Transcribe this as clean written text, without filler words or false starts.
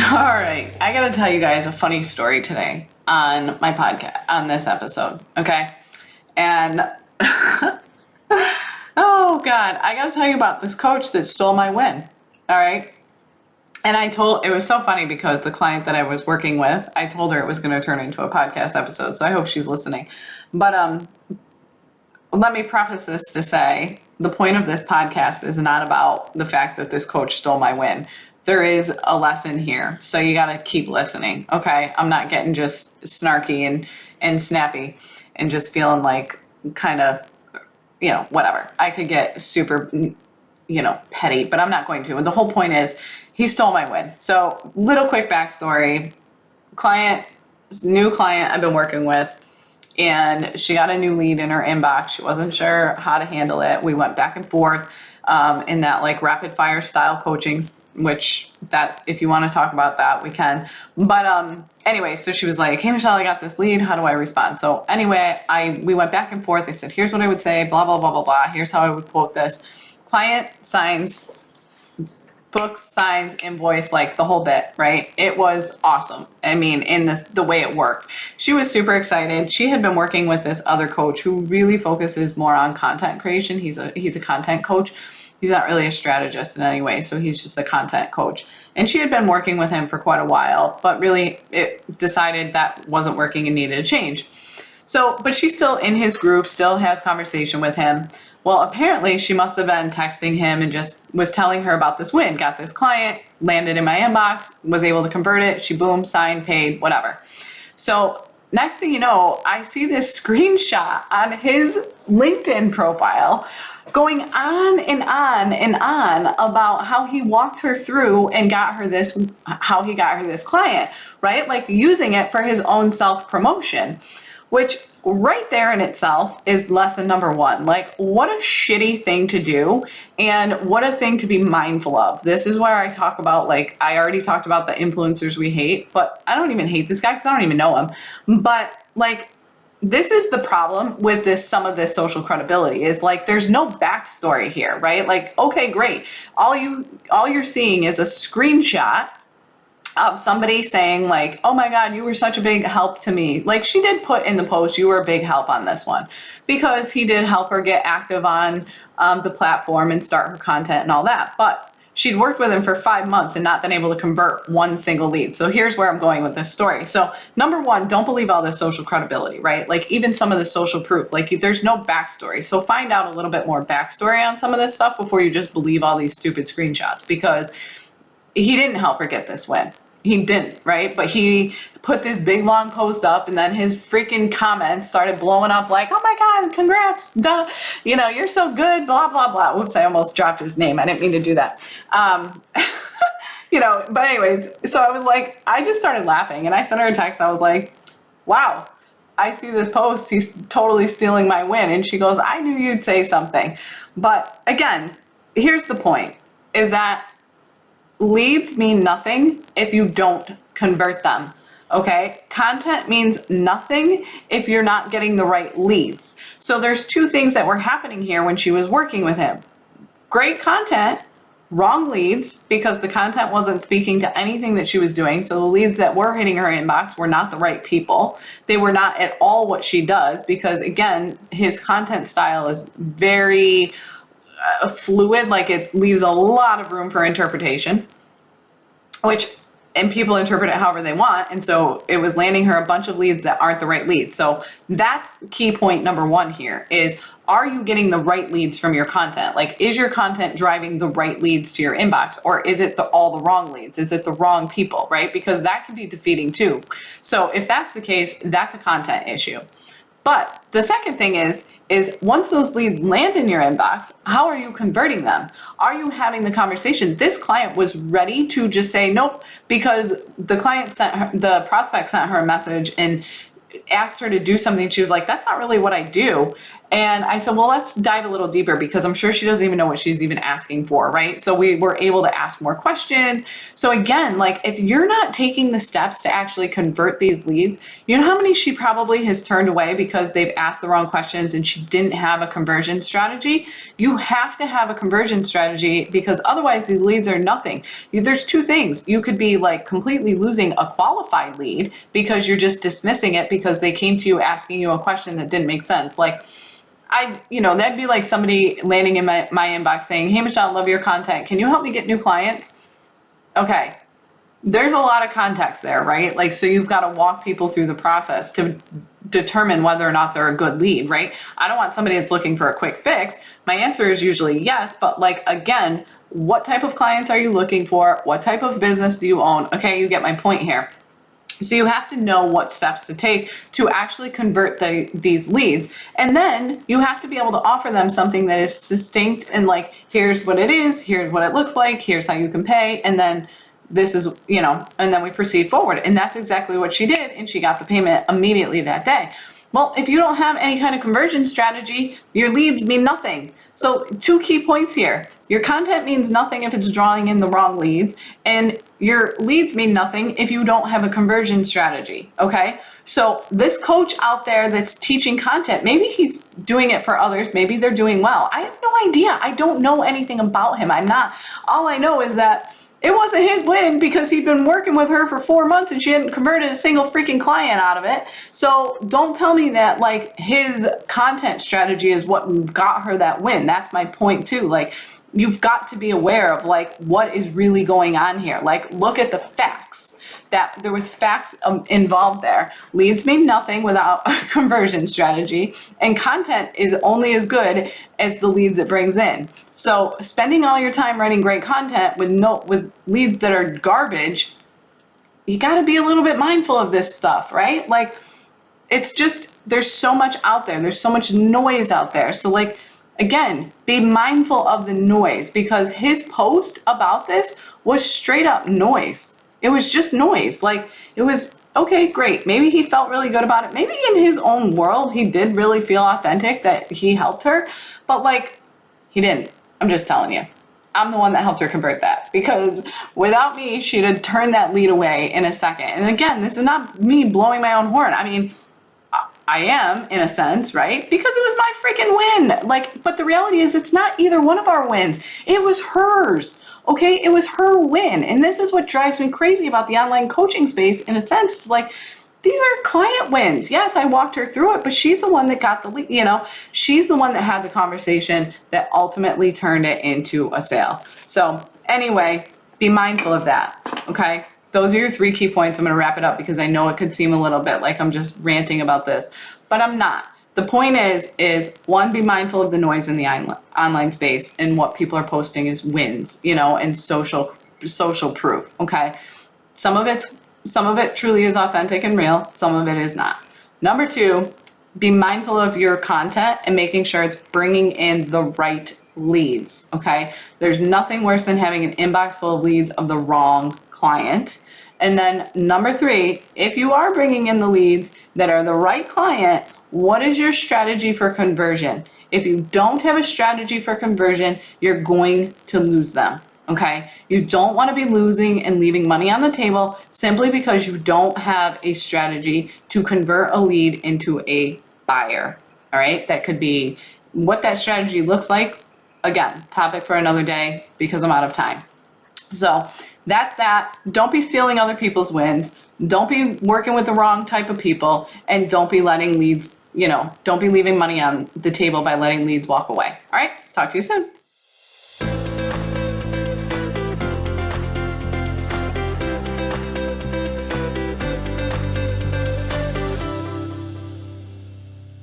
All right, I gotta tell you guys a funny story today on my podcast, on this episode, okay? And oh God, I gotta tell you about this coach that stole my win, all right? And it was so funny because the client that I was working with, I told her it was gonna turn into a podcast episode, so I hope she's listening. But let me preface this to say the point of this podcast is not about the fact that this coach stole my win. There is a lesson here, so you got to keep listening, okay? I'm not getting just snarky and snappy and just feeling like kind of, whatever. I could get super, petty, but I'm not going to. And the whole point is he stole my win. So little quick backstory. New client I've been working with, and she got a new lead in her inbox. She wasn't sure how to handle it. We went back and forth in that like rapid fire style coaching, which that if you want to talk about that, we can. But anyway, so she was like, "Hey Michelle, I got this lead. How do I respond?" So anyway, we went back and forth. I said, "Here's what I would say, blah, blah, blah, blah, blah. Here's how I would quote this." Client signs, books, signs, invoice, like the whole bit, right? It was awesome. I mean, the way it worked. She was super excited. She had been working with this other coach who really focuses more on content creation. He's a content coach. He's not really a strategist in any way, so he's just a content coach. And she had been working with him for quite a while, but really it decided that wasn't working and needed a change. So, but she's still in his group, still has conversation with him. Well, apparently she must have been texting him and just was telling her about this win. Got this client, landed in my inbox, was able to convert it. She boom, signed, paid, whatever. So next thing you know, I see this screenshot on his LinkedIn profile going on and on and on about how he walked her through and how he got her this client, right? Like using it for his own self-promotion, which right there in itself is lesson number one. Like, what a shitty thing to do, and what a thing to be mindful of. This is where I talk about, like, I already talked about the influencers we hate, but I don't even hate this guy because I don't even know him. But like, this is the problem with some of this social credibility is like, there's no backstory here, right? Like, okay, great. All you're seeing is a screenshot of somebody saying like, "Oh my God, you were such a big help to me." Like, she did put in the post, "You were a big help on this one," because he did help her get active on the platform and start her content and all that. But she'd worked with him for 5 months and not been able to convert one single lead. So here's where I'm going with this story. So number one, don't believe all this social credibility, right? Like even some of the social proof, like there's no backstory. So find out a little bit more backstory on some of this stuff before you just believe all these stupid screenshots, because he didn't help her get this win. He didn't, right? But he put this big long post up, and then his freaking comments started blowing up like, "Oh my God, congrats, duh, you're so good, blah, blah, blah." Oops, I almost dropped his name. I didn't mean to do that. But anyways, so I was like, I just started laughing, and I sent her a text. I was like, "Wow, I see this post. He's totally stealing my win." And she goes, "I knew you'd say something." But again, here's the point, is that leads mean nothing if you don't convert them, okay? Content means nothing if you're not getting the right leads. So there's two things that were happening here when she was working with him. Great content, wrong leads, because the content wasn't speaking to anything that she was doing. So the leads that were hitting her inbox were not the right people. They were not at all what she does, because again, his content style is very fluid, like it leaves a lot of room for interpretation, and people interpret it however they want. And so it was landing her a bunch of leads that aren't the right leads. So that's key point number one here is, are you getting the right leads from your content? Like, is your content driving the right leads to your inbox, or is it all the wrong leads? Is it the wrong people, right? Because that can be defeating too. So if that's the case, that's a content issue. But the second thing is once those leads land in your inbox, how are you converting them? Are you having the conversation? This client was ready to just say nope, because the prospect sent her a message, and asked her to do something. She was like, that's not really what I do. And I said, well, let's dive a little deeper, because I'm sure she doesn't even know what she's even asking for, right? So we were able to ask more questions. So again, like, if you're not taking the steps to actually convert these leads, you know how many she probably has turned away because they've asked the wrong questions and she didn't have a conversion strategy? You have to have a conversion strategy, because otherwise these leads are nothing. There's two things. You could be like completely losing a qualified lead because you're just dismissing it because they came to you asking you a question that didn't make sense. Like, that'd be like somebody landing in my inbox saying, hey, Michelle, love your content. Can you help me get new clients? Okay. There's a lot of context there, right? Like, so you've got to walk people through the process to determine whether or not they're a good lead, right? I don't want somebody that's looking for a quick fix. My answer is usually yes, but like, again, what type of clients are you looking for? What type of business do you own? Okay, you get my point here. So you have to know what steps to take to actually convert these leads. And then you have to be able to offer them something that is succinct and like, here's what it is, here's what it looks like, here's how you can pay, and then this is, and then we proceed forward. And that's exactly what she did, and she got the payment immediately that day. Well, if you don't have any kind of conversion strategy, your leads mean nothing. So 2 key points here. Your content means nothing if it's drawing in the wrong leads, and your leads mean nothing if you don't have a conversion strategy, okay? So this coach out there that's teaching content, maybe he's doing it for others, maybe they're doing well. I have no idea. I don't know anything about him. All I know is that it wasn't his win because he'd been working with her for 4 months and she hadn't converted a single freaking client out of it. So don't tell me that like his content strategy is what got her that win. That's my point too. Like, you've got to be aware of like what is really going on here. Like, look at the facts. That there was facts involved there. Leads mean nothing without a conversion strategy, and content is only as good as the leads it brings in. So spending all your time writing great content with leads that are garbage, you got to be a little bit mindful of this stuff, right? Like, it's just, there's so much out there. There's so much noise out there. So like, again, be mindful of the noise, because his post about this was straight up noise. It was just noise. Like, it was, okay, great. Maybe he felt really good about it. Maybe in his own world, he did really feel authentic that he helped her, but like, he didn't. I'm just telling you. I'm the one that helped her convert that, because without me, she'd have turned that lead away in a second. And again, this is not me blowing my own horn. I mean, I am in a sense, right? Because it was my freaking win. Like, but the reality is it's not either one of our wins. It was hers. Okay, it was her win. And this is what drives me crazy about the online coaching space. In a sense, it's like, these are client wins. Yes, I walked her through it, but she's the one that got the lead, she's the one that had the conversation that ultimately turned it into a sale. So anyway, be mindful of that, okay? Those are your 3 key points. I'm going to wrap it up because I know it could seem a little bit like I'm just ranting about this, but I'm not. The point is one, be mindful of the noise in the online space, and what people are posting is wins, and social proof. Okay. Some of it truly is authentic and real. Some of it is not. Number 2, be mindful of your content and making sure it's bringing in the right leads. Okay. There's nothing worse than having an inbox full of leads of the wrong client. And then number 3, if you are bringing in the leads that are the right client, what is your strategy for conversion? If you don't have a strategy for conversion, you're going to lose them, okay? You don't want to be losing and leaving money on the table simply because you don't have a strategy to convert a lead into a buyer, all right? That could be what that strategy looks like. Again, topic for another day because I'm out of time. So that's that. Don't be stealing other people's wins. Don't be working with the wrong type of people, and don't be letting leads, don't be leaving money on the table by letting leads walk away. All right, talk to you soon.